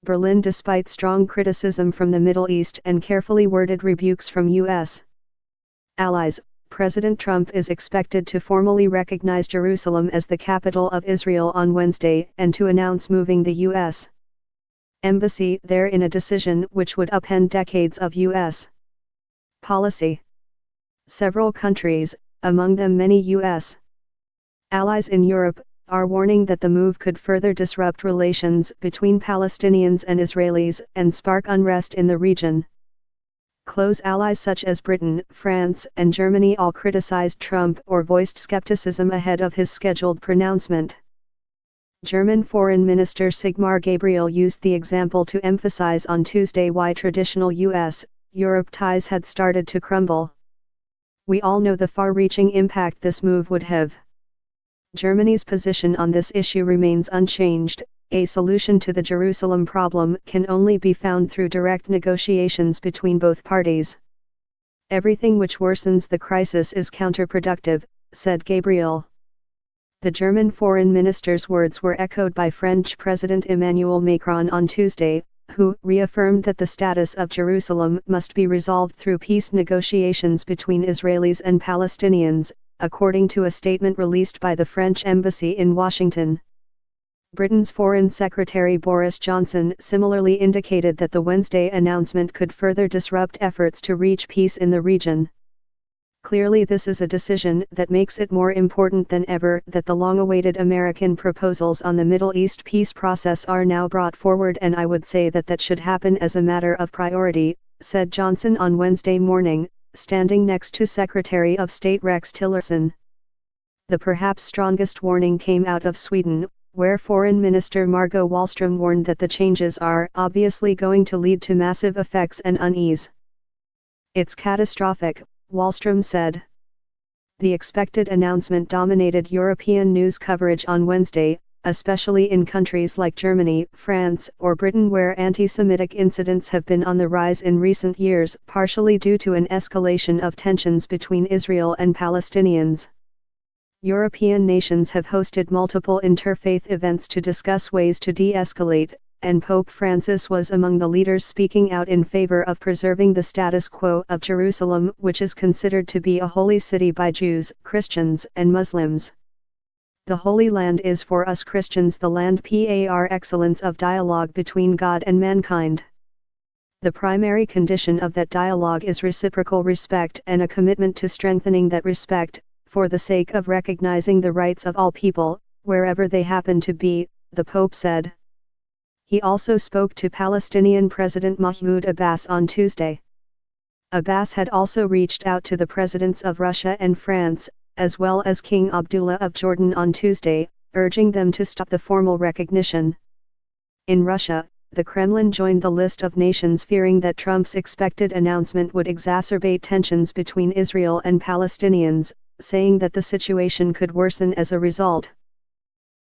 Berlin despite strong criticism from the Middle East and carefully worded rebukes from U.S. allies. President Trump is expected to formally recognize Jerusalem as the capital of Israel on Wednesday and to announce moving the U.S. embassy there in a decision which would upend decades of U.S. policy. Several countries, among them many U.S. allies in Europe, are warning that the move could further disrupt relations between Palestinians and Israelis and spark unrest in the region. Close allies such as Britain, France, and Germany all criticized Trump or voiced skepticism ahead of his scheduled pronouncement. German Foreign Minister Sigmar Gabriel used the example to emphasize on Tuesday why traditional US-Europe ties had started to crumble. "We all know the far-reaching impact this move would have. Germany's position on this issue remains unchanged. A solution to the Jerusalem problem can only be found through direct negotiations between both parties. Everything which worsens the crisis is counterproductive," said Gabriel. The German foreign minister's words were echoed by French President Emmanuel Macron on Tuesday, who reaffirmed that the status of Jerusalem must be resolved through peace negotiations between Israelis and Palestinians, according to a statement released by the French embassy in Washington. Britain's Foreign Secretary Boris Johnson similarly indicated that the Wednesday announcement could further disrupt efforts to reach peace in the region. "Clearly this is a decision that makes it more important than ever that the long-awaited American proposals on the Middle East peace process are now brought forward, and I would say that should happen as a matter of priority," said Johnson on Wednesday morning, standing next to Secretary of State Rex Tillerson. The perhaps strongest warning came out of Sweden, where Foreign Minister Margot Wallström warned that the changes are obviously going to lead to massive effects and unease. "It's catastrophic," Wallström said. The expected announcement dominated European news coverage on Wednesday, especially in countries like Germany, France, or Britain, where anti-Semitic incidents have been on the rise in recent years, partially due to an escalation of tensions between Israel and Palestinians. European nations have hosted multiple interfaith events to discuss ways to de-escalate, and Pope Francis was among the leaders speaking out in favor of preserving the status quo of Jerusalem, which is considered to be a holy city by Jews, Christians, and Muslims. "The Holy Land is for us Christians the land par excellence of dialogue between God and mankind. The primary condition of that dialogue is reciprocal respect and a commitment to strengthening that respect, for the sake of recognizing the rights of all people, wherever they happen to be," the Pope said. He also spoke to Palestinian President Mahmoud Abbas on Tuesday. Abbas had also reached out to the presidents of Russia and France, as well as King Abdullah of Jordan on Tuesday, urging them to stop the formal recognition. In Russia, the Kremlin joined the list of nations fearing that Trump's expected announcement would exacerbate tensions between Israel and Palestinians, saying that the situation could worsen as a result.